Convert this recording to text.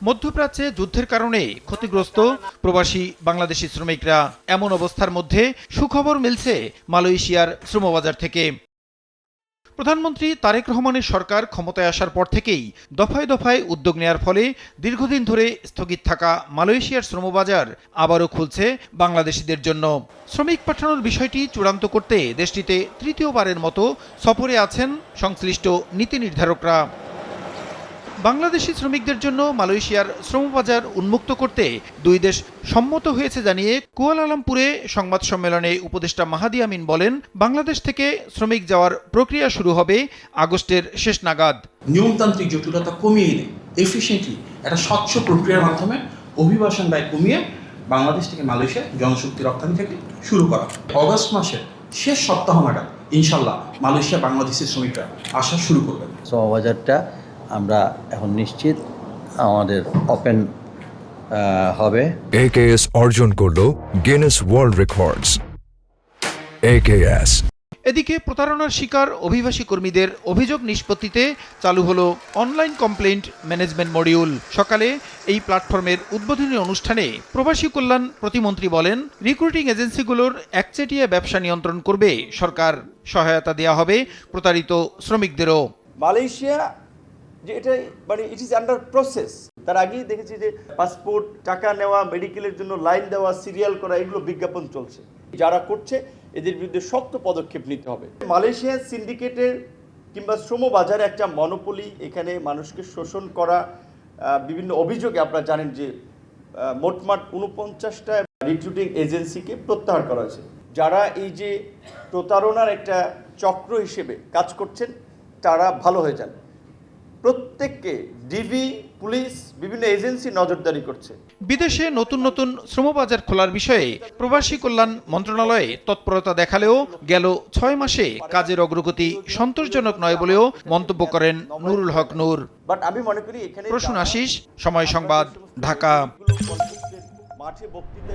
মধ্যপ্রাচ্যে যুদ্ধের কারণে ক্ষতিগ্রস্ত প্রবাসী বাংলাদেশি শ্রমিকরা এমন অবস্থার মধ্যে সুখবর মিলছে মালয়েশিয়ার শ্রমবাজার থেকে। প্রধানমন্ত্রী তারেক রহমানের সরকার ক্ষমতায় আসার পর থেকেই দফায় দফায় উদ্যোগ নেয়ার ফলে দীর্ঘদিন ধরে স্থগিত থাকা মালয়েশিয়ার শ্রমবাজার আবারও খুলছে বাংলাদেশিদের জন্য। শ্রমিক পাঠানোর বিষয়টি চূড়ান্ত করতে দেশটিতে তৃতীয়বারের মতো সফরে আছেন সংশ্লিষ্ট নীতি নির্ধারকরা। বাংলাদেশি শ্রমিকদের জন্য মালয়েশিয়ার শ্রমবাজার উন্মুক্ত করতে দুই দেশ সম্মত হয়েছে জানিয়ে কুয়ালালামপুরে সংবাদ সম্মেলনে উপদেষ্টা মাহাদি আমিন বলেন, বাংলাদেশ থেকে শ্রমিক যাওয়ার প্রক্রিয়া শুরু হবে আগস্টের শেষ নাগাদ। নিয়মতান্ত্রিক জটিলতা কমিয়ে এনে এফিশিয়েন্টলি একটা স্বচ্ছ প্রক্রিয়ার মাধ্যমে অভিবাসন ব্যয় কমিয়ে বাংলাদেশ থেকে মালয়েশিয়া জনশক্তি রপ্তানি থেকে শুরু করা। অগস্ট মাসের শেষ সপ্তাহ নাগাদ ইনশাল্লাহ মালয়েশিয়া বাংলাদেশের শ্রমিকরা আসা শুরু করবেন। শ্রমবাজারটা আমরা এখন নিশ্চিত আমাদের ওপেন হবে। AKS অর্জন করলো গিনেস ওয়ার্ল্ড রেকর্ডস। AKS। এদিকে প্রতারণার শিকার অভিবাসী কর্মীদের অভিযোগ নিষ্পত্তিতে চালু হলো অনলাইন কমপ্লেন্ট ম্যানেজমেন্ট মডিউল। সকালে এই প্ল্যাটফর্মের উদ্বোধনী অনুষ্ঠানে প্রবাসী কল্যাণ প্রতিমন্ত্রী বলেন, রিক্রুটিং এজেন্সিগুলোর একচেটিয়া ব্যবসা নিয়ন্ত্রণ করবে সরকার, সহায়তা দেওয়া হবে প্রতারিত শ্রমিকদেরও। মালয়েশিয়া যে এটা মানে ইট ইজ আন্ডার প্রসেস। তার আগেই দেখেছি যে পাসপোর্ট, টাকা নেওয়া, মেডিকেলের জন্য লাইন দেওয়া, সিরিয়াল করা, এগুলো বিজ্ঞাপন চলছে। যারা করছে এদের বিরুদ্ধে শক্ত পদক্ষেপ নিতে হবে। মালয়েশিয়ার সিন্ডিকেটের কিংবা শ্রমবাজারে একটা মনোপলি, এখানে মানুষকে শোষণ করা, বিভিন্ন অভিযোগে আপনারা জানেন যে মোটমাট 49টা রিক্রুটিং এজেন্সিকে প্রত্যাহার করা হয়েছে। যারা এই যে প্রতারণার একটা চক্র হিসেবে কাজ করছেন তারা ভালো হয়ে যান। প্রত্যেককে ডিবি, পুলিশ, বিভিন্ন এজেন্সি নজরদারি করছে। বিদেশে নতুন নতুন শ্রমবাজার খোলার বিষয়ে প্রবাসী কল্যাণ মন্ত্রণালয়ে তৎপরতা দেখালেও গেল 6 মাসে কাজের অগ্রগতি সন্তোষজনক নয় বলেও মন্তব্য করেন নুরুল হক নূর। বাট আমি মনে করি এখানে প্রসূন আশিস, সময় সংবাদ, ঢাকা। মাঠে বক্তৃতা